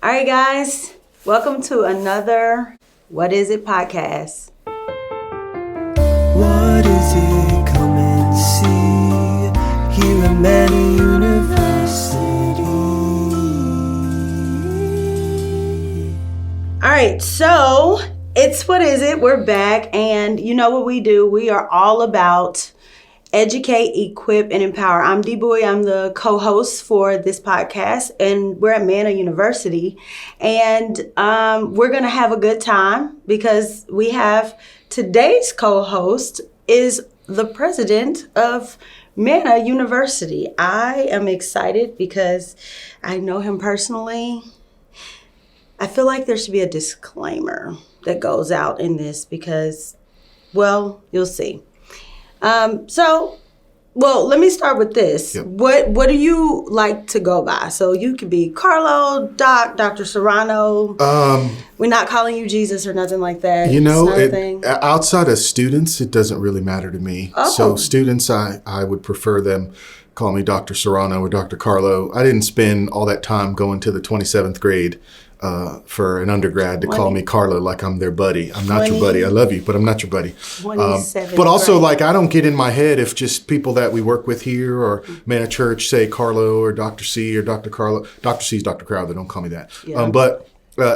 All right, guys, welcome to another What Is It podcast. What is it? Come and see here at Manna University. All right, so it's What Is It? We're back, and you know what we do. We are all about educate, equip, and empower. I'm Dee Bowie. I'm the co-host for this podcast, and we're at Manna University. And we're going to have a good time because we have today's co-host is the president of Manna University. I am excited because I know him personally. I feel like there should be a disclaimer that goes out in this because, well, you'll see. Let me start with this. Yep. What do you like to go by? So you could be Carlo, Dr. Serrano. We're not calling you Jesus or nothing like that. You know, It's not a thing. outside of students, it doesn't really matter to me. Oh. So students, I would prefer them call me Dr. Serrano or Dr. Carlo. I didn't spend all that time going to the 27th grade for an undergrad to call me Carlo like I'm their buddy. I'm not your buddy. I love you, but I'm not your buddy. 27th But also, grade. like, I don't get in my head if just people that we work with here or Manna Church say Carlo or Dr. C or Dr. Carlo. Dr. C is Dr. Crowder. Don't call me that. Yeah. But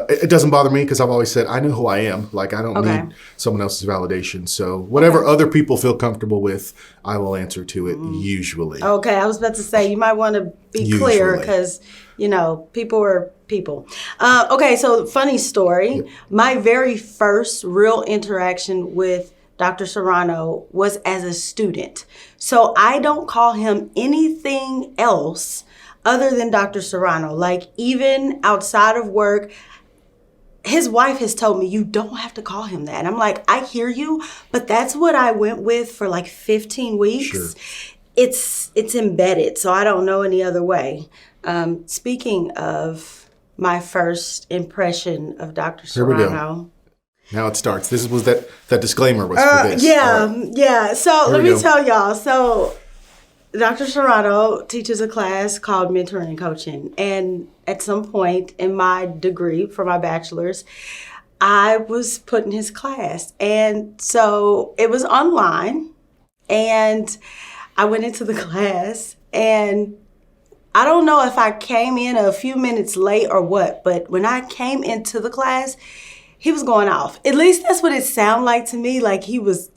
it doesn't bother me because I've always said I know who I am. Like, I don't Okay. need someone else's validation. So whatever other people feel comfortable with, I will answer to it usually. Okay, I was about to say, you might want to be clear Usually. because, you know, people are people. Okay, so funny story. Yep. My very first real interaction with Dr. Serrano was as a student. So I don't call him anything else other than Dr. Serrano. Like, even outside of work, his wife has told me, you don't have to call him that. And I'm like, I hear you, but that's what I went with for like 15 weeks. Sure. It's embedded, so I don't know any other way. Speaking of my first impression of Dr. Here we go. Serrano. Now it starts. This was that disclaimer was for this. Yeah, All right. yeah. So Here let we me go. tell y'all. So Dr. Serrano teaches a class called Mentoring and Coaching. And at some point in my degree for my bachelor's, I was put in his class. And so it was online. And I went into the class. And I don't know if I came in a few minutes late or what, but when I came into the class, he was going off. At least that's what it sounded like to me. Like he was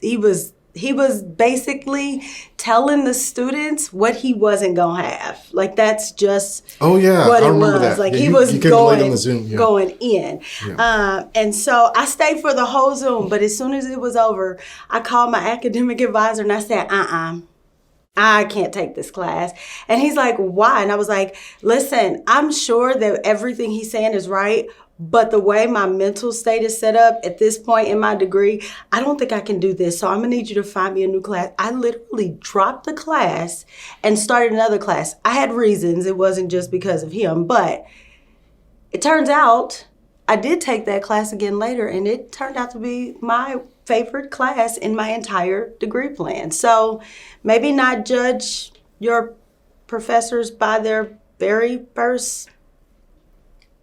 basically telling the students what he wasn't gonna have. Like that's just Oh, yeah. what I it remember was. that. Like Yeah, he you was came late going on the Zoom, yeah. going in. Yeah. And so I stayed for the whole Zoom, but as soon as it was over, I called my academic advisor and I said, I can't take this class. And he's like, why? And I was like, listen, I'm sure that everything he's saying is right, but the way my mental state is set up at this point in my degree, I don't think I can do this. So I'm gonna need you to find me a new class. I literally dropped the class and started another class. I had reasons. It wasn't just because of him, but it turns out I did take that class again later, and it turned out to be my favorite class in my entire degree plan. So maybe not judge your professors by their very first,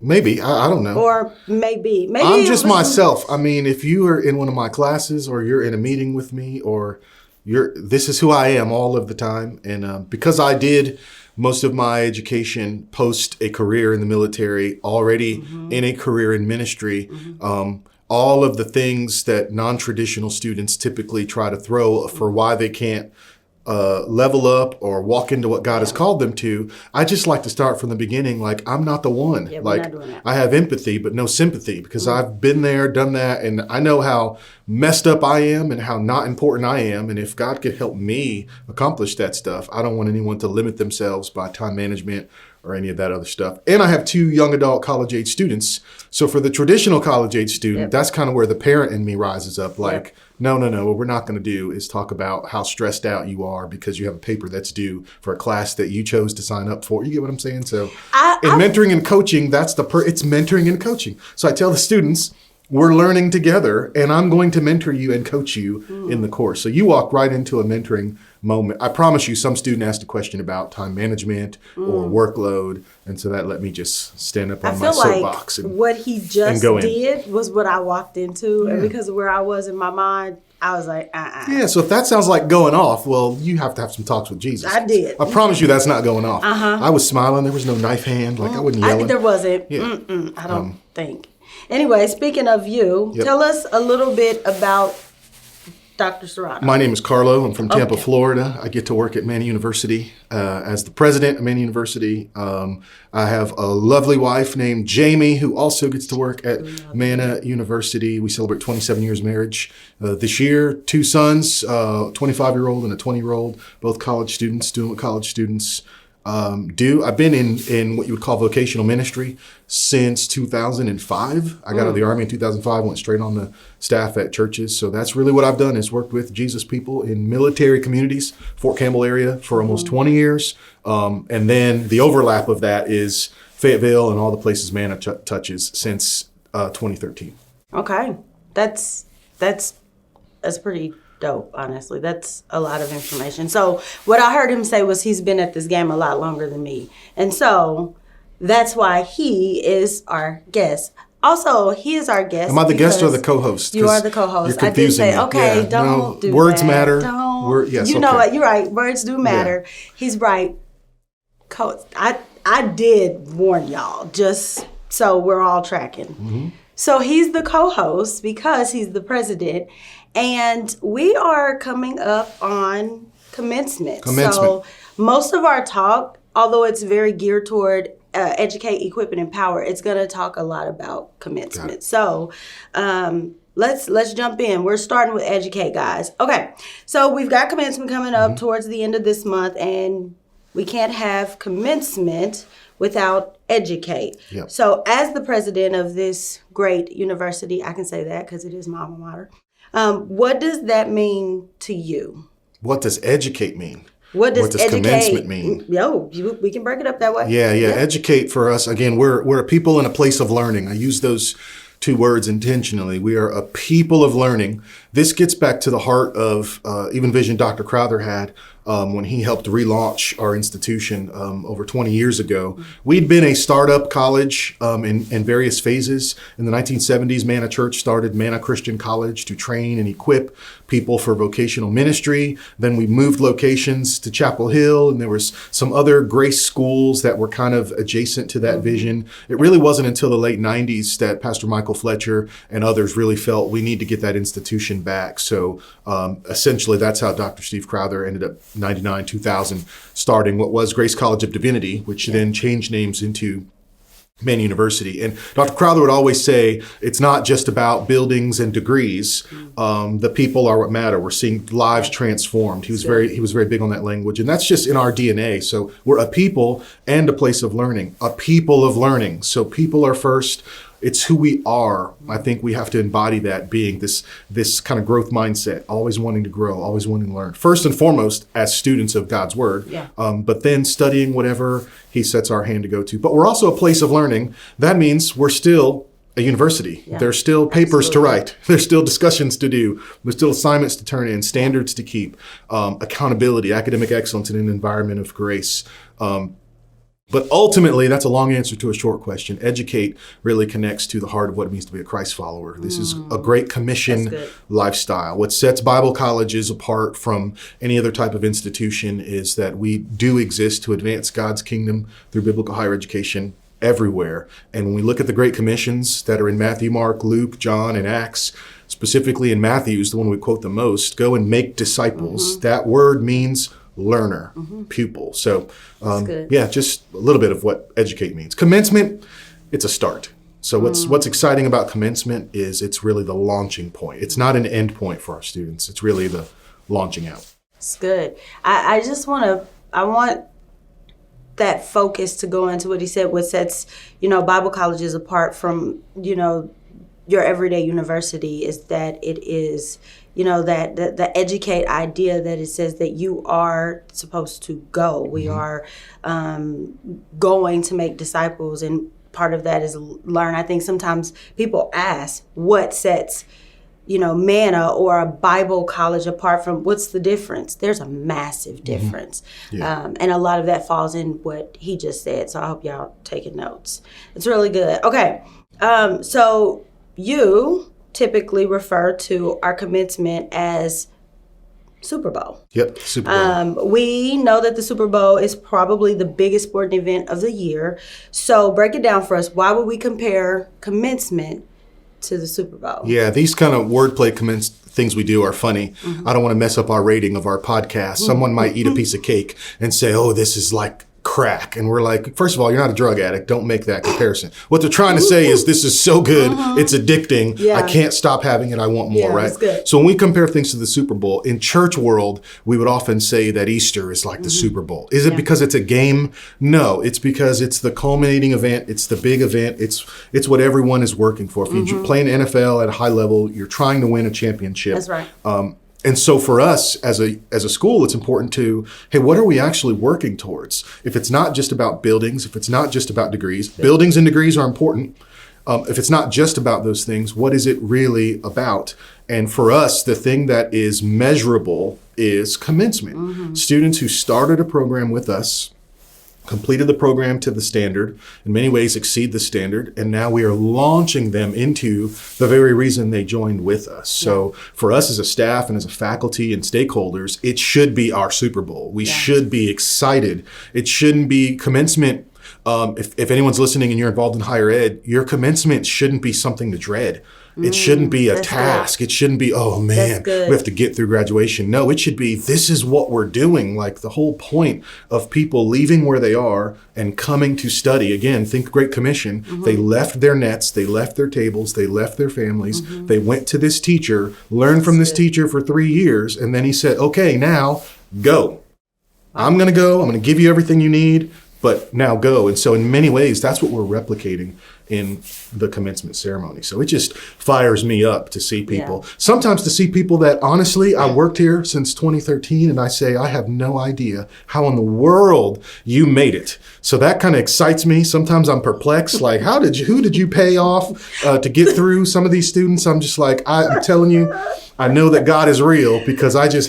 Maybe. I don't know. or maybe I'm it just was- myself. I mean, if you are in one of my classes or you're in a meeting with me or this is who I am all of the time. And because I did most of my education post a career in the military, already in a career in ministry, all of the things that non-traditional students typically try to throw for why they can't level up or walk into what God has called them to. I just like to start from the beginning. Like, I'm not the one. Yeah, we're like, not doing that. I have empathy, but no sympathy because I've been there, done that, and I know how messed up I am and how not important I am. And if God could help me accomplish that stuff, I don't want anyone to limit themselves by time management or any of that other stuff. And I have 2 young adult college age students. So for the traditional college age student, that's kind of where the parent in me rises up. Like, no, what we're not going to do is talk about how stressed out you are because you have a paper that's due for a class that you chose to sign up for. You get what I'm saying? So in mentoring and coaching, that's it's mentoring and coaching. So I tell the students, we're learning together and I'm going to mentor you and coach you in the course. So you walk right into a mentoring moment. I promise you, some student asked a question about time management or workload, and so that let me just stand up on my soapbox. Like what he just did was what I walked into, and because of where I was in my mind, I was like, Yeah, so if that sounds like going off, well, you have to have some talks with Jesus. I did. I promise you that's not going off. I was smiling. There was no knife hand. Like, I wasn't yelling. There wasn't. Yeah. I don't think. Anyway, speaking of you, tell us a little bit about Dr. Serrano. My name is Carlo. I'm from Tampa, Florida. I get to work at Manna University as the president of Manna University. I have a lovely wife named Jamie who also gets to work at Manna University. We celebrate 27 years marriage this year. 2 sons, a 25-year-old and a 20-year-old, both college students, doing what college students do. I've been in what you would call vocational ministry since 2005. I got out of the Army in 2005, went straight on the staff at churches. So that's really what I've done, is worked with Jesus people in military communities, Fort Campbell area, for almost 20 years. And then the overlap of that is Fayetteville and all the places Manna touches since 2013. Okay. That's pretty dope, honestly. That's a lot of information. So what I heard him say was he's been at this game a lot longer than me. And so that's why he is our guest. Also, he is our guest. Am I the guest or the co-host? You are the co-host. You're confusing I did say, okay, me. don't do words that. matter. Don't. Yes, you know what? You're right. Words do matter. Yeah. He's right. I did warn y'all, just so we're all tracking. Mm-hmm. So he's the co-host because he's the president. And we are coming up on commencement. So most of our talk, although it's very geared toward educate, equip, and empower, it's going to talk a lot about commencement. So let's jump in. We're starting with educate, guys. Okay, so we've got commencement coming up towards the end of this month, and we can't have commencement without educate. Yep. So as the president of this great university, I can say that because it is my alma mater. What does that mean to you? What does educate mean? What does commencement mean? We can break it up that way. Yeah. Educate for us, again, we're a people in a place of learning. I use those 2 words intentionally. We are a people of learning. This gets back to the heart of even vision Dr. Crowther had when he helped relaunch our institution over 20 years ago. We'd been a startup college in various phases. In the 1970s, Manna Church started Manna Christian College to train and equip people for vocational ministry. Then we moved locations to Chapel Hill, and there was some other grace schools that were kind of adjacent to that vision. It really wasn't until the late 90s that Pastor Michael Fletcher and others really felt we need to get that institution back. So essentially, that's how Dr. Steve Crowther ended up 99, 2000, starting what was Grace College of Divinity, which then changed names into Manna University. And Dr. Crowther would always say, it's not just about buildings and degrees. The people are what matter. We're seeing lives transformed. He was very big on that language. And that's just in our DNA. So we're a people and a place of learning, a people of learning. So people are first. It's who we are. I think we have to embody that, being this kind of growth mindset, always wanting to grow, always wanting to learn. First and foremost, as students of God's Word, but then studying whatever He sets our hand to go to. But we're also a place of learning. That means we're still a university. Yeah. There's still papers to write. There's still discussions to do. There's still assignments to turn in, standards to keep, accountability, academic excellence in an environment of grace. But ultimately, that's a long answer to a short question. Educate really connects to the heart of what it means to be a Christ follower. This is a great commission lifestyle. What sets Bible colleges apart from any other type of institution is that we do exist to advance God's kingdom through biblical higher education everywhere. And when we look at the great commissions that are in Matthew, Mark, Luke, John, and Acts, specifically in Matthew's, the one we quote the most, go and make disciples. That word means learner, pupil. So, just a little bit of what educate means. Commencement, it's a start. So what's exciting about commencement is it's really the launching point. It's not an end point for our students. It's really the launching out. It's good. I want that focus to go into what he said, what sets, Bible colleges apart from, your everyday university, is that it is, that the educate idea that it says that you are supposed to go. We are going to make disciples, and part of that is learn. I think sometimes people ask what sets Manna or a Bible college apart from, what's the difference? There's a massive difference. Yeah. And a lot of that falls in what he just said. So I hope y'all taking notes. It's really good. Okay. So you typically refer to our commencement as Super Bowl. Yep, Super Bowl. We know that the Super Bowl is probably the biggest sporting event of the year. So break it down for us. Why would we compare commencement to the Super Bowl? Yeah, these kind of wordplay things we do are funny. I don't want to mess up our rating of our podcast. Someone might eat a piece of cake and say, oh, this is like crack. And we're like, first of all, you're not a drug addict. Don't make that comparison. What they're trying to say is this is so good. It's addicting. Yeah. I can't stop having it. I want more, right? That's good. So when we compare things to the Super Bowl, in church world, we would often say that Easter is like the Super Bowl. Is it because it's a game? No, it's because it's the culminating event. It's the big event. It's what everyone is working for. If you play in NFL at a high level, you're trying to win a championship. That's right. And so for us as a school, it's important to, hey, what are we actually working towards? If it's not just about buildings, if it's not just about degrees, buildings and degrees are important. If it's not just about those things, what is it really about? And for us, the thing that is measurable is commencement. Students who started a program with us, completed the program to the standard, in many ways exceed the standard, and now we are launching them into the very reason they joined with us. So for us as a staff and as a faculty and stakeholders, it should be our Super Bowl. We should be excited. It shouldn't be commencement. If anyone's listening and you're involved in higher ed, your commencement shouldn't be something to dread. It shouldn't be a task. Good. It shouldn't be, oh man, we have to get through graduation. No, it should be, this is what we're doing. Like the whole point of people leaving where they are and coming to study. Again, think Great Commission. They left their nets, they left their tables, they left their families. They went to this teacher, learned from this teacher for 3 years. And then he said, okay, now go. I'm going to go. I'm going to give you everything you need, but now go. And so in many ways, that's what we're replicating in the commencement ceremony. So it just fires me up to see people. Sometimes to see people that honestly, I worked here since 2013 and I say, I have no idea how in the world you made it. So that kind of excites me. Sometimes I'm perplexed, like who did you pay off to get through some of these students? I'm just like, I'm telling you, I know that God is real because I just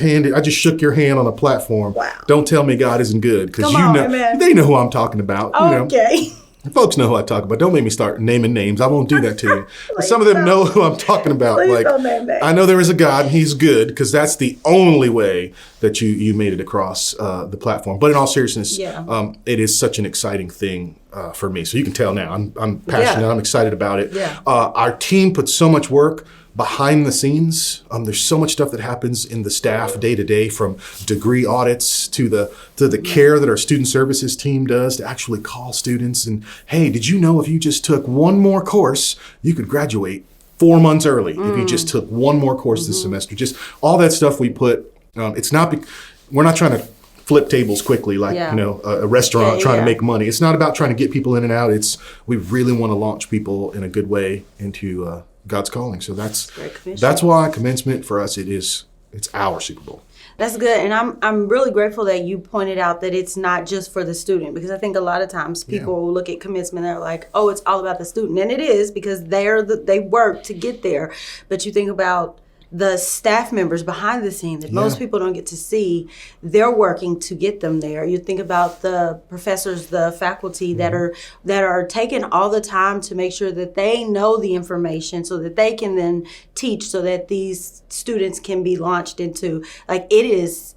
shook your hand on a platform. Wow. Don't tell me God isn't good because amen. They know who I'm talking about. Okay. Folks know who I talk about. Don't make me start naming names. I won't do that to you. Some of them know who I'm talking about. Please don't name names. I know there is a God and he's good because that's the only way that you made it across the platform. But in all seriousness, it is such an exciting thing for me. So you can tell now I'm passionate. I'm excited about it. Yeah. Our team puts so much work behind the scenes. There's so much stuff that happens in the staff day to day, from degree audits to the care that our student services team does to actually call students and, hey, did you know if you just took one more course, you could graduate 4 months early if you just took one more course this semester. Just all that stuff we put. We're not trying to flip tables quickly like a restaurant trying to make money. It's not about trying to get people in and out. We really want to launch people in a good way into God's calling. So that's why commencement for us, it's our Super Bowl. That's good. And I'm really grateful that you pointed out that it's not just for the student, because I think a lot of times people will look at commencement and they're like, oh, it's all about the student. And it is, because they work to get there. But you think about the staff members behind the scenes that most people don't get to see. They're working to get them there. You think about the professors, the faculty that are taking all the time to make sure that they know the information so that they can then teach, so that these students can be launched into, like, it's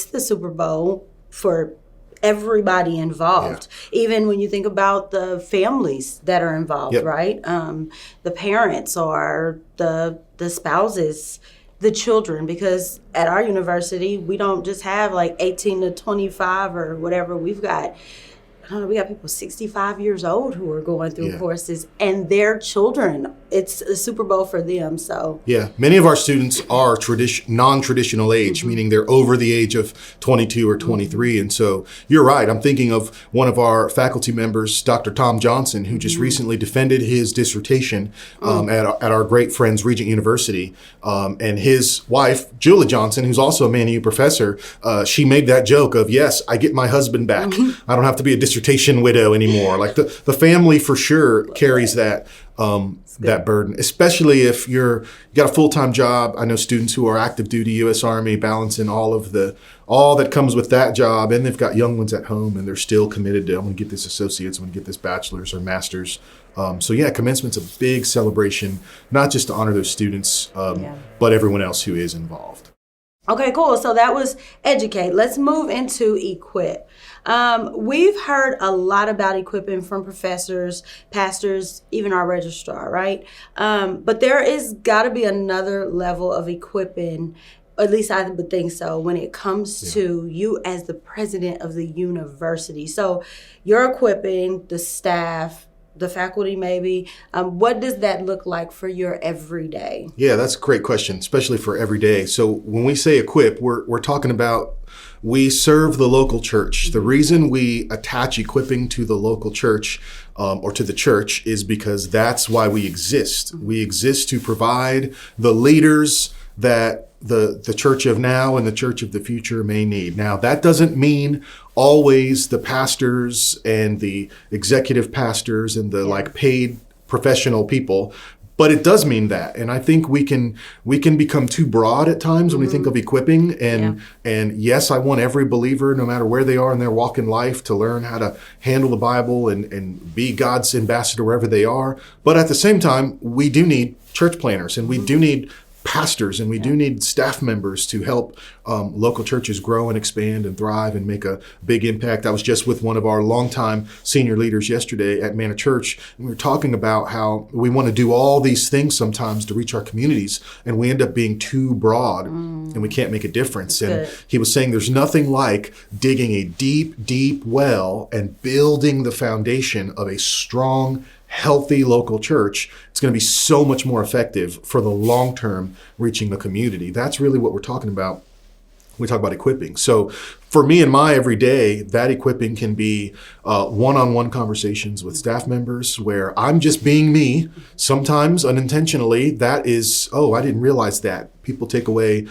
the Super Bowl for everybody involved. Even when you think about the families that are involved, right? The parents or the spouses, the children, because at our university, we don't just have like 18 to 25 or whatever. We've got, we got people 65 years old who are going through courses, and their children. It's a Super Bowl for them. So many of our students are non-traditional age, meaning they're over the age of 22 or 23. And so you're right. I'm thinking of one of our faculty members, Dr. Tom Johnson, who just recently defended his dissertation at our great friends, Regent University. And his wife, Julie Johnson, who's also a Manna U professor, she made that joke of, yes, I get my husband back. I don't have to be a dissertation dissertation widow anymore. Like the family for sure carries that that burden, especially if you got a full-time job. I know students who are active duty U.S. Army balancing all that comes with that job, and they've got young ones at home, and they're still committed to, I'm going to get this associate's, I'm going to get this bachelor's or master's. So yeah, commencement's a big celebration, not just to honor those students, but everyone else who is involved. Okay, cool. So that was educate. Let's move into equip. We've heard a lot about equipping from professors, pastors, even our registrar, right? But there is got to be another level of equipping, at least I would think so, when it comes to you as the president of the university. So you're equipping the staff, the faculty maybe. What does that look like for your everyday? Yeah, that's a great question, especially for every day. So when we say equip, we're talking about we serve the local church. The reason we attach equipping to the local church or to the church is because that's why we exist. We exist to provide the leaders that the church of now and the church of the future may need. Now, that doesn't mean always the pastors and the executive pastors and the like paid professional people, but it does mean that. And I think we can become too broad at times when we think of equipping. And yes, I want every believer, no matter where they are in their walk in life, to learn how to handle the Bible and be God's ambassador wherever they are. But at the same time, we do need church planners, and we do need pastors, and we do need staff members to help local churches grow and expand and thrive and make a big impact. I was just with one of our longtime senior leaders yesterday at Manna Church, and we were talking about how we want to do all these things sometimes to reach our communities, and we end up being too broad and we can't make a difference. And he was saying there's nothing like digging a deep, deep well and building the foundation of a strong, healthy local church. It's going to be so much more effective for the long term reaching the community. That's really what we're talking about when we talk about equipping. So for me in my everyday, that equipping can be one-on-one conversations with staff members where I'm just being me. Sometimes unintentionally, that is, I didn't realize that. People take away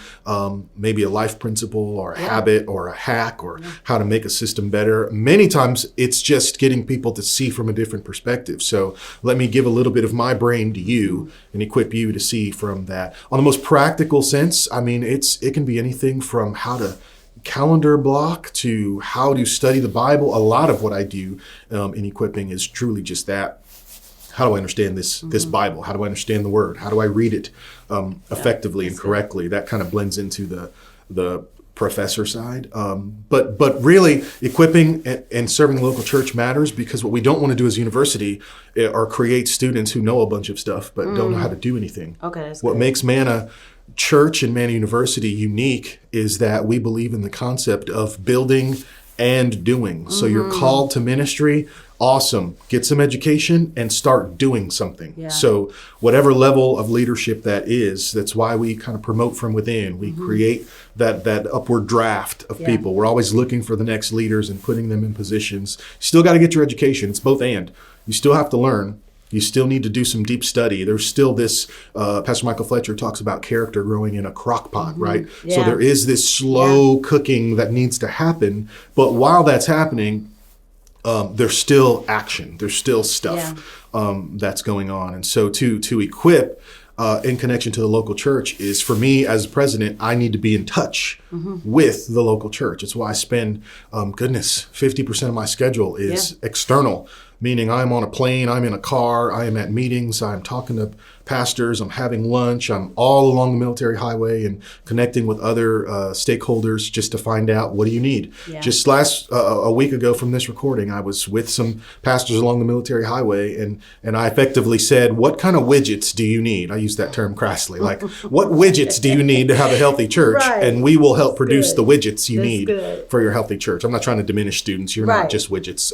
maybe a life principle or a habit or a hack or how to make a system better. Many times it's just getting people to see from a different perspective. So let me give a little bit of my brain to you and equip you to see from that. On the most practical sense, I mean, it can be anything from how to calendar block to how to study the Bible. A lot of what I do in equipping is truly just that. How do I understand this Bible? How do I understand the Word? How do I read it effectively and correctly? That kind of blends into the professor side. But really, equipping and serving the local church matters, because what we don't want to do as a university are create students who know a bunch of stuff but don't know how to do anything. Okay, that's what good. makes Manna Church and Manna University unique is that we believe in the concept of building and doing. So you're called to ministry. Awesome. Get some education and start doing something. Yeah. So whatever level of leadership that is, that's why we kind of promote from within. We create that upward draft of people. We're always looking for the next leaders and putting them in positions. You still got to get your education. It's both and. You still have to learn. You still need to do some deep study. There's still this, Pastor Michael Fletcher talks about character growing in a crock pot, right? Yeah. So there is this slow cooking that needs to happen. But while that's happening, there's still action. There's still stuff that's going on. And so to equip in connection to the local church is, for me as president, I need to be in touch with the local church. It's why I spend, 50% of my schedule is external, meaning I'm on a plane, I'm in a car, I am at meetings, I'm talking to pastors, I'm having lunch, I'm all along the military highway and connecting with other stakeholders just to find out, what do you need? Yeah. Just a week ago from this recording, I was with some pastors along the military highway, and I effectively said, what kind of widgets do you need? I use that term crassly, like, what widgets do you need to have a healthy church? Right. And we will help produce the widgets you need for your healthy church. I'm not trying to diminish students. You're not just widgets.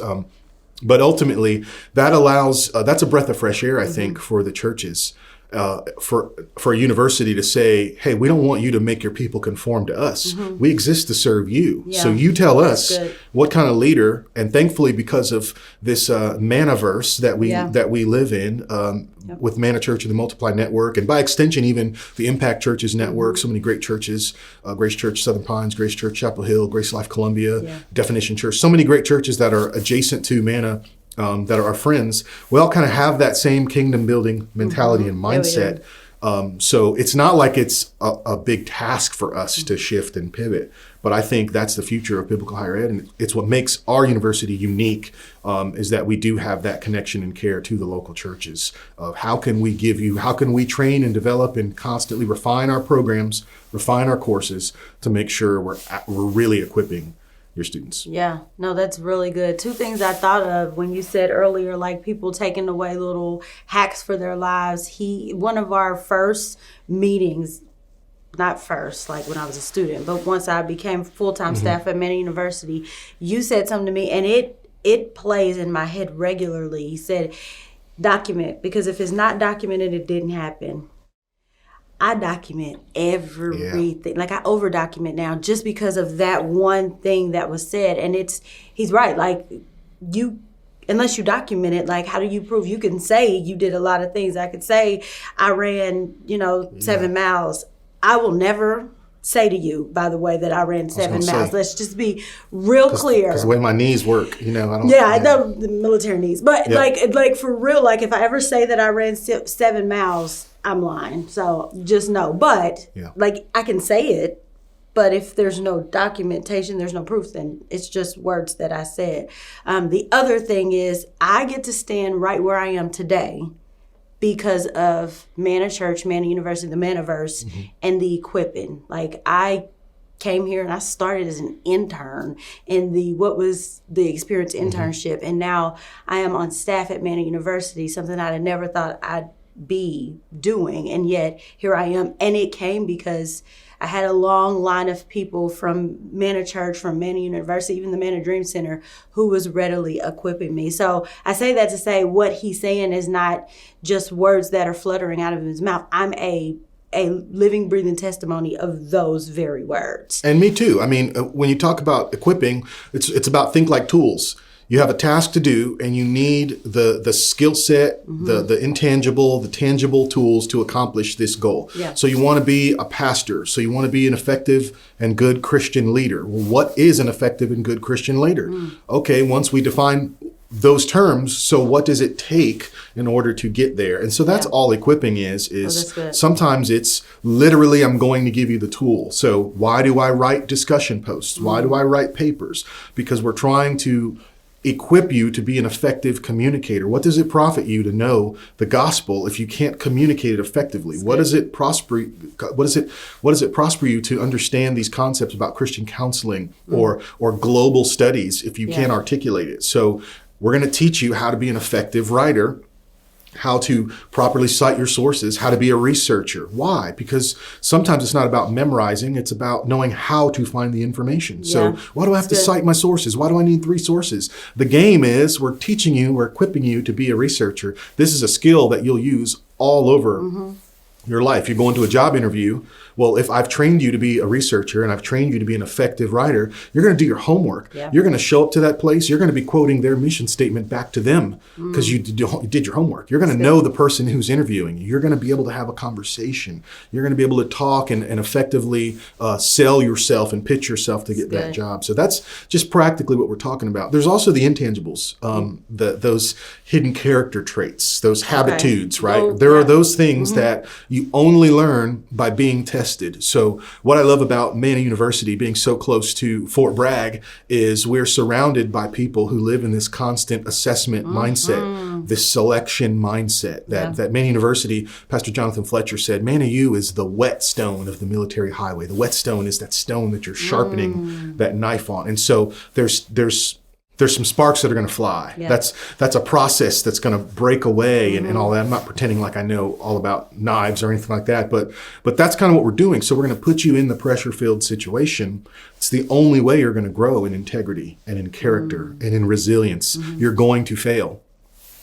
But ultimately, that allows, that's a breath of fresh air, I think, for the churches. for a university to say, hey, we don't want you to make your people conform to us. We exist to serve you. Yeah. So you tell us Good. what kind of leader, and thankfully because of this Mannaverse that we live in, with Manna Church and the Multiply Network, and by extension even the Impact Churches Network, so many great churches, Grace Church Southern Pines, Grace Church Chapel Hill, Grace Life Columbia, Definition Church, so many great churches that are adjacent to Manna, that are our friends. We all kind of have that same kingdom building mentality and mindset. So it's not like it's a big task for us to shift and pivot, but I think that's the future of biblical higher ed, and it's what makes our university unique, is that we do have that connection and care to the local churches of how can we train and develop and constantly refine our programs, refine our courses to make sure we're really equipping your students. Yeah, no, that's really good. Two things I thought of when you said earlier, like people taking away little hacks for their lives. One of our first meetings, not first, like when I was a student, but once I became full-time staff at Manna University, you said something to me, and it plays in my head regularly. You said, document, because if it's not documented, it didn't happen. I document everything. Like I over document now just because of that one thing that was said. And he's right. Like unless you document it, like how do you prove? You can say you did a lot of things. I could say I ran, 7 miles. I will never say to you, by the way, that I ran 7 miles. Let's just be real clear. Because the way my knees work, I don't. Yeah, I know the military knees. But like for real, like if I ever say that I ran 7 miles, I'm lying. So just know. But like I can say it, but if there's no documentation, there's no proof, then it's just words that I said. The other thing is I get to stand right where I am today because of Manna Church, Manna University, the Mannaverse, and the equipping. Like I came here and I started as an intern in the experience internship, and now I am on staff at Manna University, something I never thought I'd be doing, and yet here I am. And it came because I had a long line of people from Manna Church, from Manna University, even the Manna Dream Center, who was readily equipping me. So I say that to say what he's saying is not just words that are fluttering out of his mouth. I'm a living, breathing testimony of those very words. And me too. I mean, when you talk about equipping, it's about think like tools. You have a task to do, and you need the skill set, the intangible, the tangible tools to accomplish this goal. Yeah. So you want to be a pastor. So you want to be an effective and good Christian leader. Well, what is an effective and good Christian leader? Okay, once we define those terms, so what does it take in order to get there? And so that's all equipping is sometimes it's literally I'm going to give you the tool. So why do I write discussion posts? Why do I write papers? Because we're trying to equip you to be an effective communicator. What does it profit you to know the gospel if you can't communicate it effectively? What does it prosper you to understand these concepts about Christian counseling or global studies if you can't articulate it? So we're going to teach you how to be an effective writer, how to properly cite your sources, how to be a researcher. Why? Because sometimes it's not about memorizing, it's about knowing how to find the information. So why do I have to cite my sources? Why do I need 3 sources? The game is we're equipping you to be a researcher. This is a skill that you'll use all over your life. You go into a job interview. Well, if I've trained you to be a researcher and I've trained you to be an effective writer, you're going to do your homework. Yeah. You're going to show up to that place. You're going to be quoting their mission statement back to them because you did your homework. You're going to know the person who's interviewing you. You're going to be able to have a conversation. You're going to be able to talk and effectively sell yourself and pitch yourself to get that job. So that's just practically what we're talking about. There's also the intangibles, those hidden character traits, those habitudes, right? There are those things that you only learn by being tested. So what I love about Manna University being so close to Fort Bragg is we're surrounded by people who live in this constant assessment mindset, this selection mindset that Manna University, Pastor Jonathan Fletcher said, Manna U is the whetstone of the military highway. The whetstone is that stone that you're sharpening that knife on. And so there's some sparks that are going to fly. Yeah. That's a process that's going to break away and all that. I'm not pretending like I know all about knives or anything like that, but that's kind of what we're doing. So we're going to put you in the pressure-filled situation. It's the only way you're going to grow in integrity and in character and in resilience. You're going to fail.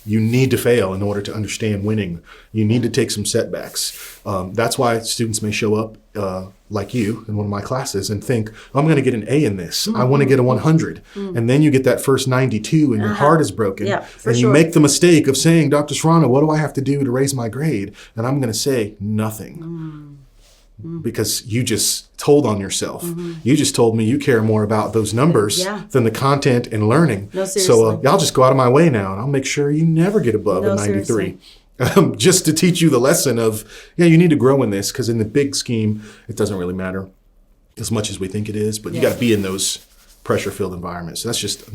You need to fail in order to understand winning. You need to take some setbacks. That's why students may show up like you in one of my classes and think, I'm going to get an A in this. I want to get a 100. And then you get that first 92 and your heart is broken. Yeah, for and you sure. make the mistake of saying, Dr. Serrano, what do I have to do to raise my grade? And I'm going to say nothing. Because you just told on yourself. You just told me you care more about those numbers than the content and learning. No, seriously. So I'll just go out of my way now and I'll make sure you never get above No, a 93. seriously. Just to teach you the lesson of, you need to grow in this, because in the big scheme, it doesn't really matter as much as we think it is, but you got to be in those pressure-filled environments. So that's just,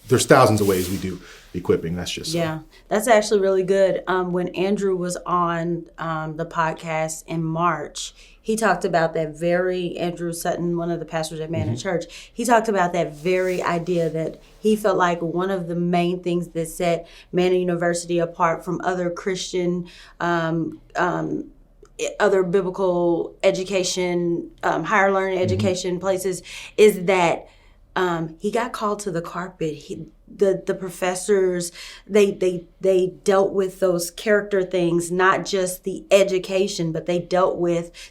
there's thousands of ways we do equipping. That's just that's actually really good. When Andrew was on the podcast in March, he talked about that very, Andrew Sutton, one of the pastors at Manna Church, he talked about that very idea that he felt like one of the main things that set Manna University apart from other Christian, other biblical education, higher learning education places is that he got called to the carpet. The professors, they dealt with those character things, not just the education, but they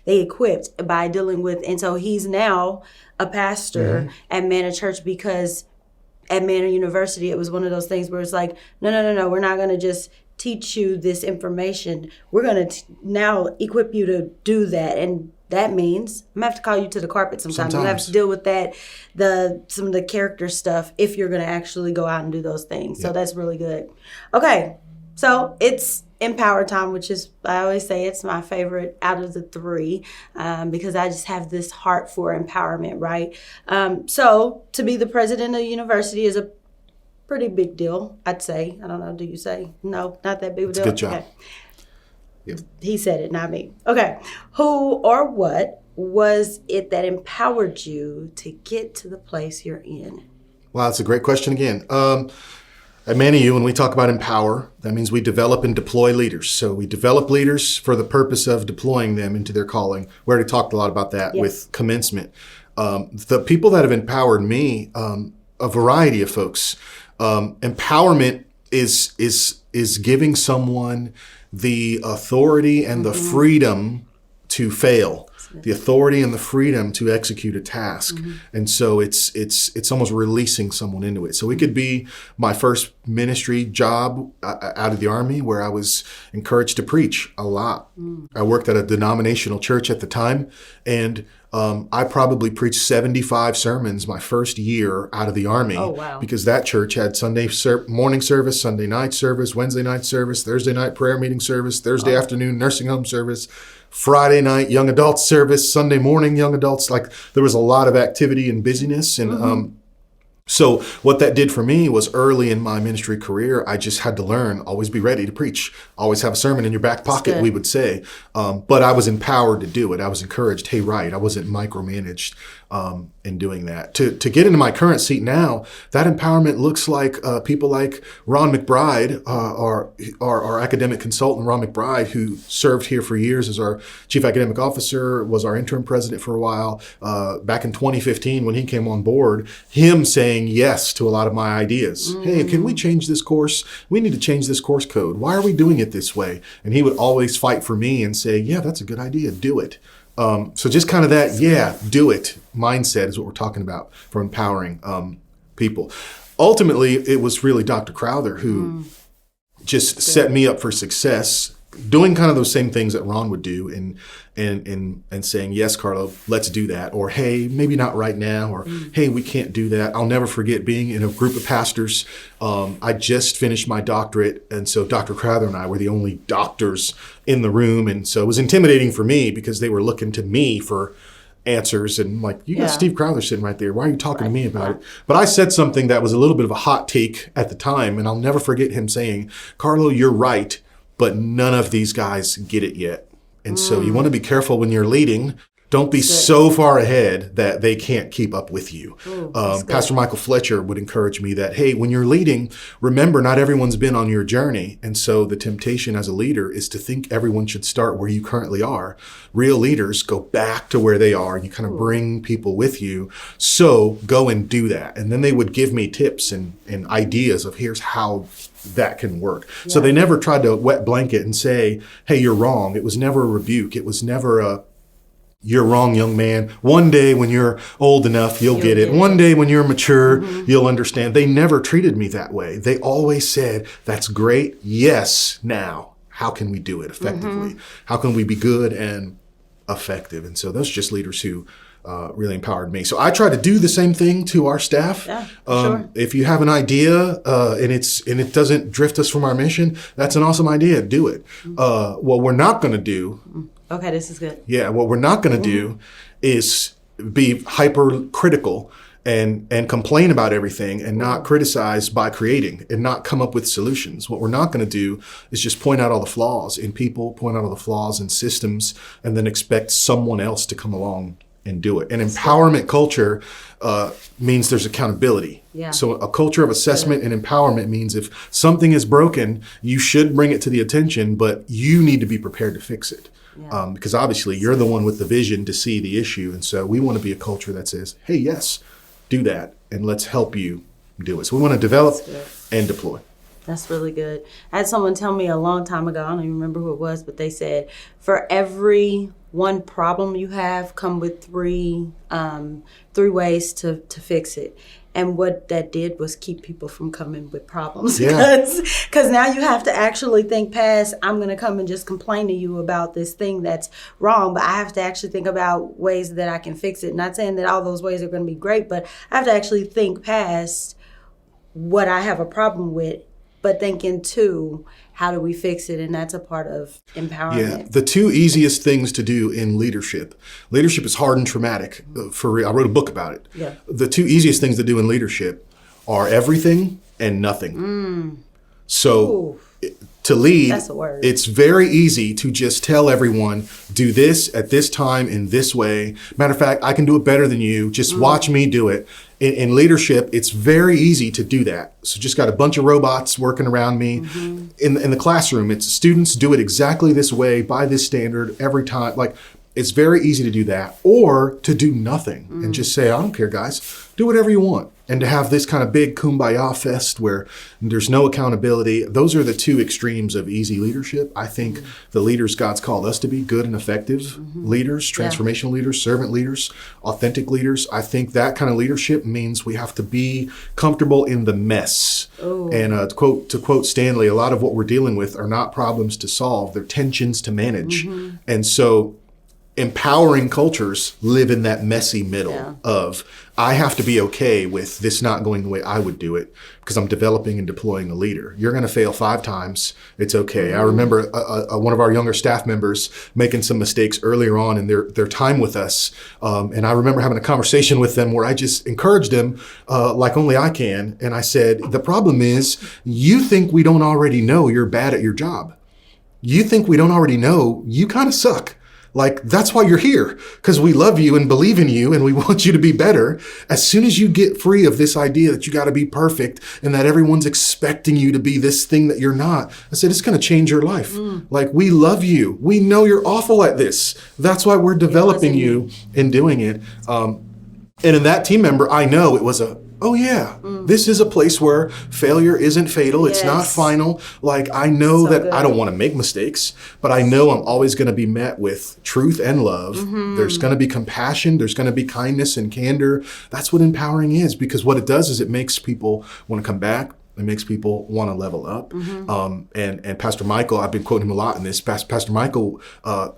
equipped by dealing with, and so he's now a pastor at Manna Church, because at Manna University, it was one of those things where it's like, no, we're not going to just teach you this information. We're going to now equip you to do that. And that means I'm going to have to call you to the carpet sometimes. I'm going to have to deal with that, some of the character stuff, if you're going to actually go out and do those things. So that's really good. Okay, so it's Empower Time, which is, I always say it's my favorite out of the three, because I just have this heart for empowerment, right? So to be the president of the university is a pretty big deal, I'd say. I don't know, do you say? No, not that big of a deal? Good job. Okay. Yep. He said it, not me. Okay. Who or what was it that empowered you to get to the place you're in? Wow, that's a great question again. At Manna U, when we talk about empower, that means we develop and deploy leaders. So we develop leaders for the purpose of deploying them into their calling. We already talked a lot about that with Commencement. The people that have empowered me, a variety of folks. Empowerment is giving someone the authority and the freedom to fail, the authority and the freedom to execute a task. And so it's almost releasing someone into it. So it could be my first ministry job out of the Army, where I was encouraged to preach a lot. I worked at a denominational church at the time, and I probably preached 75 sermons my first year out of the Army. Oh, wow. Because that church had Sunday morning service, Sunday night service, Wednesday night service, Thursday night prayer meeting service, Thursday afternoon nursing home service, Friday night young adults service, Sunday morning young adults. Like, there was a lot of activity and busyness. And so what that did for me was, early in my ministry career, I just had to learn, always be ready to preach, always have a sermon in your back pocket, we would say. But I was empowered to do it. I was encouraged, hey, right, I wasn't micromanaged in doing that. To get into my current seat now, that empowerment looks like people like Ron McBride, our academic consultant, Ron McBride, who served here for years as our chief academic officer, was our interim president for a while. Back in 2015, when he came on board, him saying yes to a lot of my ideas. Hey, can we change this course? We need to change this course code. Why are we doing it this way? And he would always fight for me and say, yeah, that's a good idea. Do it. So just kind of that, do it mindset is what we're talking about for empowering people. Ultimately, it was really Dr. Crowther who just set me up for success, doing kind of those same things that Ron would do, and saying, yes, Carlo, let's do that. Or, hey, maybe not right now. Or, hey, we can't do that. I'll never forget being in a group of pastors. I just finished my doctorate. And so Dr. Crowther and I were the only doctors in the room. And so it was intimidating for me, because they were looking to me for answers. And like, you got Steve Crowther sitting right there. Why are you talking to me about it? But I said something that was a little bit of a hot take at the time. And I'll never forget him saying, Carlo, you're right, but none of these guys get it yet. And so you want to be careful when you're leading. Don't be so far ahead that they can't keep up with you. Ooh, Pastor Michael Fletcher would encourage me that, hey, when you're leading, remember not everyone's been on your journey. And so the temptation as a leader is to think everyone should start where you currently are. Real leaders go back to where they are and you kind of bring people with you. So go and do that. And then they would give me tips and ideas of here's how that can work. Yeah. So they never tried to wet blanket and say, hey, you're wrong. It was never a rebuke. It was never a, you're wrong, young man. One day when you're old enough, you'll get it. One day when you're mature, you'll understand. They never treated me that way. They always said, that's great. Yes. Now, how can we do it effectively? How can we be good and effective? And so those are just leaders who really empowered me. So I try to do the same thing to our staff. Yeah, sure. If you have an idea and it doesn't drift us from our mission, that's an awesome idea. Do it. What we're not going to do. Okay, this is good. Yeah, what we're not going to do is be hypercritical and complain about everything and not criticize by creating and not come up with solutions. What we're not going to do is just point out all the flaws in people, point out all the flaws in systems, and then expect someone else to come along and do it. An empowerment culture means there's accountability. Yeah. So a culture of assessment and empowerment means if something is broken, you should bring it to the attention, but you need to be prepared to fix it. Yeah. Because obviously you're the one with the vision to see the issue. And so we want to be a culture that says, hey, yes, do that. And let's help you do it. So we want to develop and deploy. That's really good. I had someone tell me a long time ago, I don't even remember who it was, but they said, for every one problem you have, come with three ways to fix it. And what that did was keep people from coming with problems. Because now you have to actually think past, I'm going to come and just complain to you about this thing that's wrong, but I have to actually think about ways that I can fix it. Not saying that all those ways are going to be great, but I have to actually think past what I have a problem with, but thinking too, how do we fix it? And that's a part of empowerment. Yeah, the two easiest things to do in leadership. Leadership is hard and traumatic. For real. I wrote a book about it. Yeah. The two easiest things to do in leadership are everything and nothing. So to lead, that's a word. It's very easy to just tell everyone, do this at this time in this way. Matter of fact, I can do it better than you. Just watch me do it. In leadership, it's very easy to do that. So just got a bunch of robots working around me. In the classroom, it's students do it exactly this way, by this standard, every time. Like, it's very easy to do that. Or to do nothing and just say, I don't care, guys. Do whatever you want. And to have this kind of big kumbaya fest where there's no accountability. Those are the two extremes of easy leadership. I think the leaders God's called us to be, good and effective leaders, transformational leaders, servant leaders, authentic leaders. I think that kind of leadership means we have to be comfortable in the mess. And to quote Stanley, a lot of what we're dealing with are not problems to solve, they're tensions to manage. And so empowering cultures live in that messy middle of, I have to be okay with this not going the way I would do it because I'm developing and deploying a leader. You're going to fail 5 times. It's okay. I remember one of our younger staff members making some mistakes earlier on in their time with us. And I remember having a conversation with them where I just encouraged them like only I can. And I said, the problem is you think we don't already know you're bad at your job. You think we don't already know you kind of suck. Like, that's why you're here, because we love you and believe in you and we want you to be better. As soon as you get free of this idea that you got to be perfect and that everyone's expecting you to be this thing that you're not, I said, it's going to change your life. Like, we love you. We know you're awful at this. That's why we're developing you and doing it. And in that team member, I know it was this is a place where failure isn't fatal. It's not final. Like, I know that I don't want to make mistakes, but I know I'm always going to be met with truth and love. There's going to be compassion. There's going to be kindness and candor. That's what empowering is, because what it does is it makes people want to come back. It makes people want to level up. And Pastor Michael, I've been quoting him a lot in this. Pastor Michael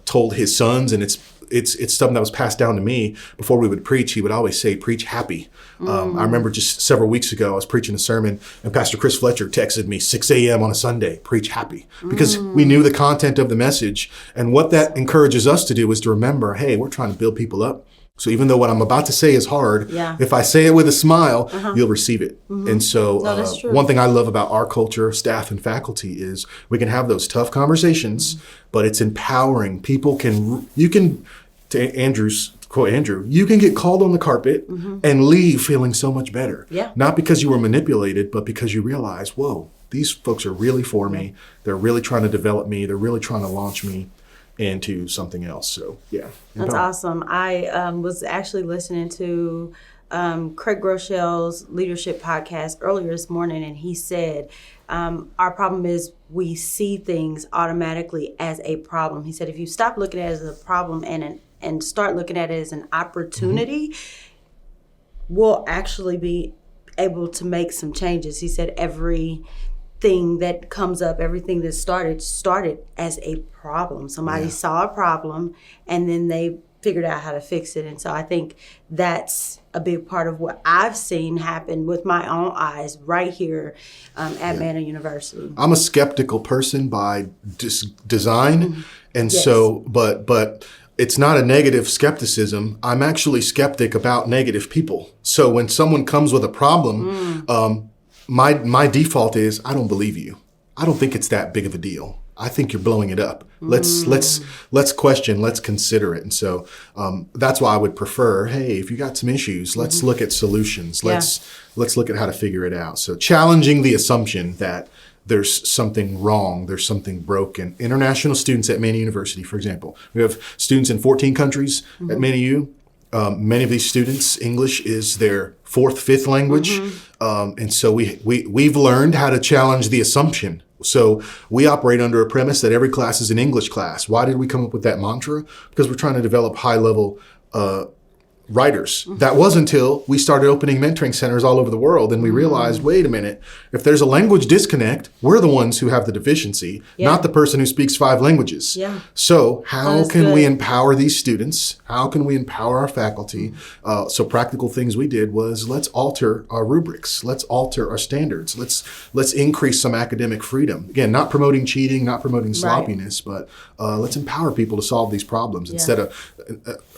told his sons, and it's something that was passed down to me before we would preach. He would always say, preach happy. I remember just several weeks ago, I was preaching a sermon and Pastor Chris Fletcher texted me 6 a.m. on a Sunday, preach happy, because we knew the content of the message. And what that encourages us to do is to remember, hey, we're trying to build people up. So even though what I'm about to say is hard, if I say it with a smile, you'll receive it. And so one thing I love about our culture, staff and faculty, is we can have those tough conversations, but it's empowering. You can to Andrew's quote, Andrew, you can get called on the carpet and leave feeling so much better. Yeah. Not because you were manipulated, but because you realize, whoa, these folks are really for me. They're really trying to develop me. They're really trying to launch me into something else. So, yeah. That's awesome. I was actually listening to Craig Groeschel's leadership podcast earlier this morning, and he said, our problem is we see things automatically as a problem. He said, if you stop looking at it as a problem and start looking at it as an opportunity, we'll actually be able to make some changes. He said everything that comes up, everything that started as a problem. Somebody saw a problem and then they figured out how to fix it. And so I think that's a big part of what I've seen happen with my own eyes right here at Manna University. I'm a skeptical person by design. And so, but it's not a negative skepticism. I'm actually skeptic about negative people. So when someone comes with a problem, my default is, I don't believe you. I don't think it's that big of a deal. I think you're blowing it up. Let's question, let's consider it. And so that's why I would prefer, hey, if you got some issues, let's look at solutions. Let's look at how to figure it out. So challenging the assumption that there's something wrong, there's something broken. International students at Manna University, for example, we have students in 14 countries at Manna U. Many of these students, English is their fourth, fifth language. And so we've learned how to challenge the assumption. So we operate under a premise that every class is an English class. Why did we come up with that mantra? Because we're trying to develop high-level writers. That was until we started opening mentoring centers all over the world, and we realized, wait a minute, if there's a language disconnect, we're the ones who have the deficiency, not the person who speaks 5 languages. So how can we empower these students? How can we empower our faculty? So practical things we did was, let's alter our rubrics. Let's alter our standards. Let's increase some academic freedom. Again, not promoting cheating, not promoting sloppiness, but let's empower people to solve these problems instead of,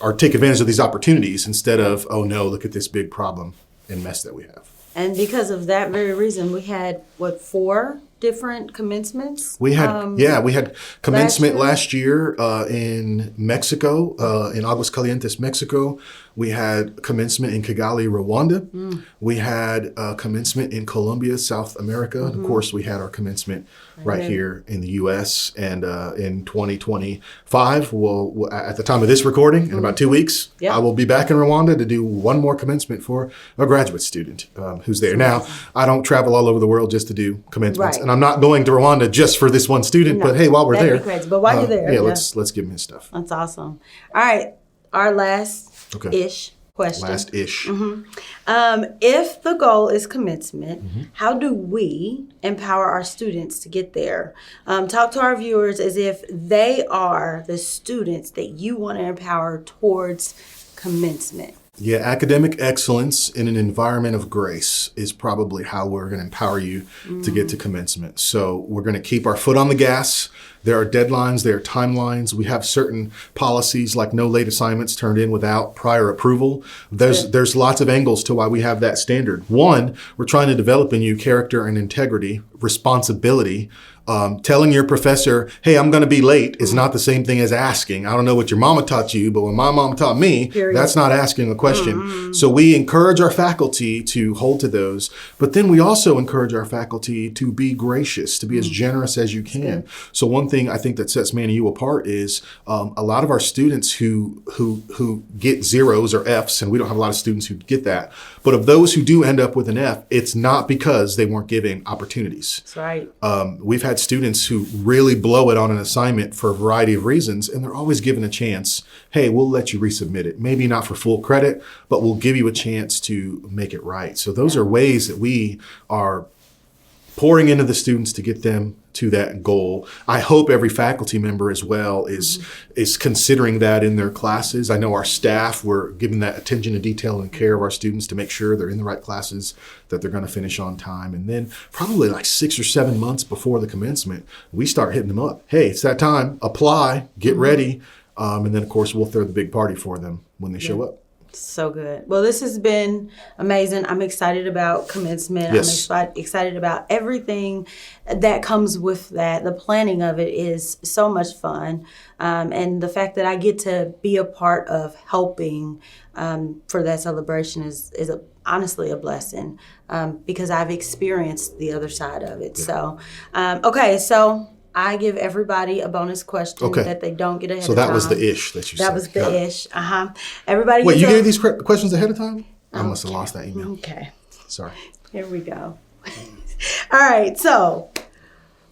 or take advantage of these opportunities instead of, oh no, look at this big problem and mess that we have. And because of that very reason, we had, 4 different commencements? We had commencement last year in Mexico, in Aguascalientes, Mexico. We had commencement in Kigali, Rwanda. We had commencement in Colombia, South America. And of course, we had our commencement right here in the U.S. And in 2025, we'll, at the time of this recording, in about 2 weeks, I will be back in Rwanda to do one more commencement for a graduate student who's there. Now, I don't travel all over the world just to do commencements. And I'm not going to Rwanda just for this one student, but hey, while we're there. But while you're there. Let's give him his stuff. That's awesome. All right, our last-ish question. Last-ish. If the goal is commencement, how do we empower our students to get there? Talk to our viewers as if they are the students that you want to empower towards commencement. Yeah, academic excellence in an environment of grace is probably how we're going to empower you to get to commencement. So we're going to keep our foot on the gas. There are deadlines, there are timelines. We have certain policies like no late assignments turned in without prior approval. There's lots of angles to why we have that standard. One, we're trying to develop in you character and integrity, responsibility. Telling your professor, hey, I'm going to be late is not the same thing as asking. I don't know what your mama taught you, but when my mom taught me, that's not asking a question. So we encourage our faculty to hold to those, but then we also encourage our faculty to be gracious, to be as generous as you can. So one thing I think that sets Manna U apart is a lot of our students who get zeros or Fs, and we don't have a lot of students who get that, but of those who do end up with an F, it's not because they weren't given opportunities. That's right. We've had students who really blow it on an assignment for a variety of reasons, and they're always given a chance. Hey, we'll let you resubmit it. Maybe not for full credit, but we'll give you a chance to make it right. So those are ways that we are pouring into the students to get them to that goal. I hope every faculty member as well is considering that in their classes. I know our staff, we're giving that attention to detail and care of our students to make sure they're in the right classes, that they're going to finish on time. And then probably like 6 or 7 months before the commencement, we start hitting them up. Hey, it's that time. Apply, get ready. And then, of course, we'll throw the big party for them when they show up. So good. Well, this has been amazing. I'm excited about commencement. Yes. I'm excited about everything that comes with that. The planning of it is so much fun. And the fact that I get to be a part of helping for that celebration is honestly a blessing because I've experienced the other side of it. So, okay, so I give everybody a bonus question that they don't get ahead of time. So that was the ish that you said. That was the ish. Everybody. Wait, you gave these questions ahead of time? I must have lost that email. Okay. Sorry. Here we go. All right. So,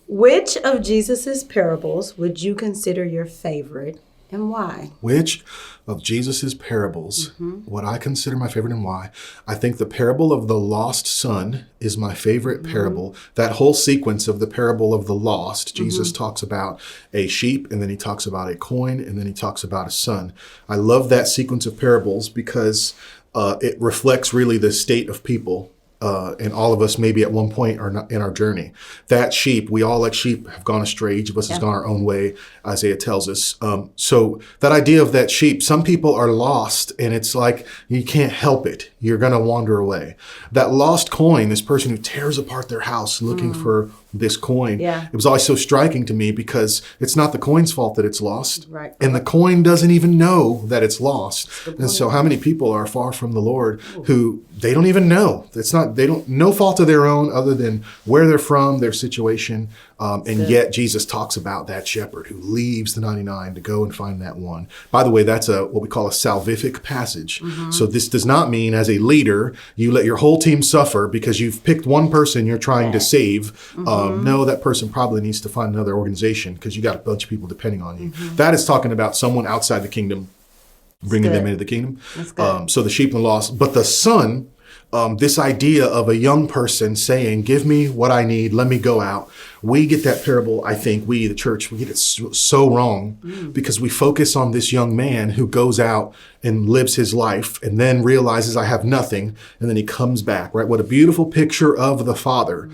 which of Jesus's parables would you consider your favorite and why? Which of Jesus's parables would I consider my favorite and why? I think the parable of the lost son is my favorite parable. That whole sequence of the parable of the lost, Jesus talks about a sheep, and then he talks about a coin, and then he talks about a son. I love that sequence of parables because it reflects really the state of people. And all of us maybe at one point are not in our journey. That sheep, we all like sheep have gone astray. Each of us has gone our own way, Isaiah tells us. So that idea of that sheep, some people are lost and it's like you can't help it. You're going to wander away. That lost coin, this person who tears apart their house looking for this coin. It was always so striking to me because it's not the coin's fault that it's lost. Right. And the coin doesn't even know that it's lost. And so how many people are far from the Lord who they don't even know. No fault of their own other than where they're from, their situation. And yet Jesus talks about that shepherd who leaves the 99 to go and find that one. By the way, that's what we call a salvific passage. So this does not mean as a leader, you let your whole team suffer because you've picked one person you're trying to save. No, that person probably needs to find another organization because you got a bunch of people depending on you. That is talking about someone outside the kingdom, bringing them into the kingdom. So the sheep and the lost. But the son, this idea of a young person saying, give me what I need, let me go out. We get that parable, I think, the church, we get it so wrong because we focus on this young man who goes out and lives his life and then realizes I have nothing. And then he comes back, right? What a beautiful picture of the father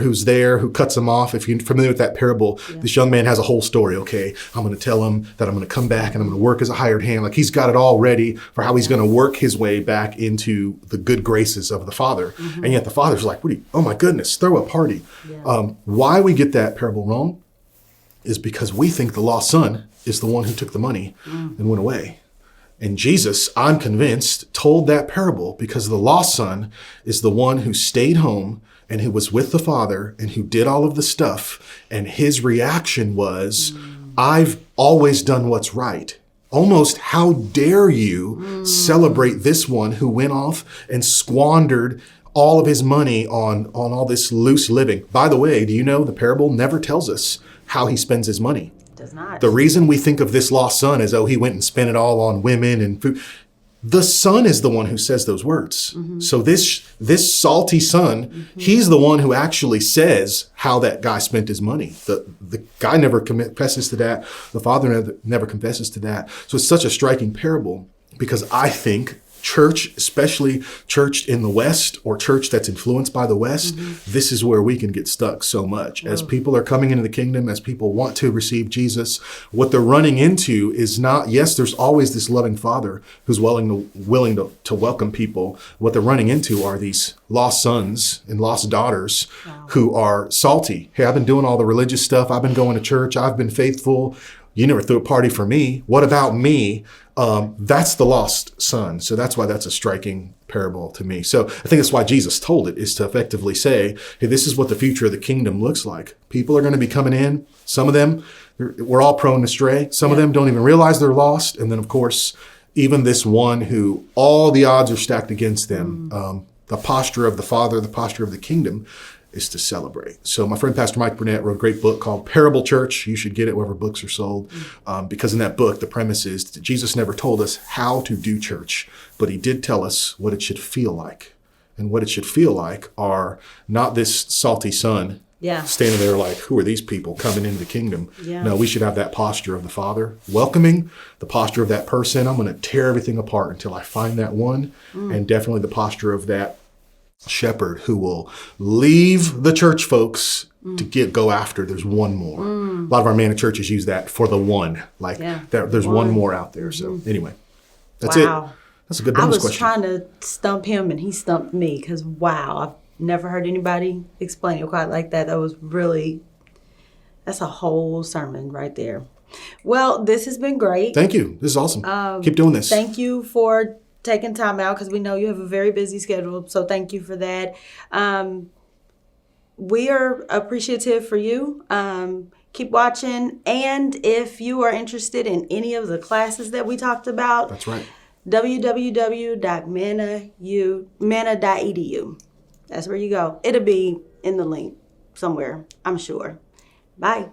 who's there, who cuts him off. If you're familiar with that parable, this young man has a whole story. Okay, I'm going to tell him that I'm going to come back and I'm going to work as a hired hand. Like he's got it all ready for how he's going to work his way back into the good graces of the father. And yet the father's like, oh my goodness, throw a party. Why we get that parable wrong is because we think the lost son is the one who took the money and went away. And Jesus, I'm convinced, told that parable because the lost son is the one who stayed home and who was with the father and who did all of the stuff. And his reaction was, I've always done what's right. Almost, how dare you celebrate this one who went off and squandered all of his money on all this loose living. By the way, do you know the parable never tells us how he spends his money? Does not. The reason we think of this lost son as, he went and spent it all on women and food. The son is the one who says those words. So this salty son, he's the one who actually says how that guy spent his money. The guy never confesses to that. The father never confesses to that. So it's such a striking parable because I think church, especially church in the West or church that's influenced by the West, this is where we can get stuck so much. As people are coming into the kingdom, as people want to receive Jesus, what they're running into is not, yes, there's always this loving father who's willing to welcome people. What they're running into are these lost sons and lost daughters who are salty. Hey, I've been doing all the religious stuff. I've been going to church. I've been faithful. You never threw a party for me. What about me? That's the lost son. So that's why that's a striking parable to me. So I think that's why Jesus told it, is to effectively say, hey, this is what the future of the kingdom looks like. People are going to be coming in. Some of them, we're all prone to stray. Some of them don't even realize they're lost. And then, of course, even this one who all the odds are stacked against them, the posture of the Father, the posture of the kingdom, is to celebrate. So my friend Pastor Mike Burnett wrote a great book called Parable Church. You should get it wherever books are sold. Because in that book, the premise is that Jesus never told us how to do church, but he did tell us what it should feel like. And what it should feel like are not this salty son standing there like, who are these people coming into the kingdom? No, we should have that posture of the Father, welcoming, the posture of that person. I'm going to tear everything apart until I find that one. And definitely the posture of that shepherd who will leave the church folks to go after. There's one more. A lot of our Manna churches use that for the one. Like there's one more out there. So anyway, that's it. That's a good I bonus was question. trying to stump him, and he stumped me because, wow, I've never heard anybody explain it quite like that. That's a whole sermon right there. Well, this has been great. Thank you. This is awesome. Keep doing this. Thank you for taking time out because we know you have a very busy schedule. So thank you for that. We are appreciative for you. Keep watching. And if you are interested in any of the classes that we talked about, That's right. www.manna.edu. That's where you go. It'll be in the link somewhere, I'm sure. Bye.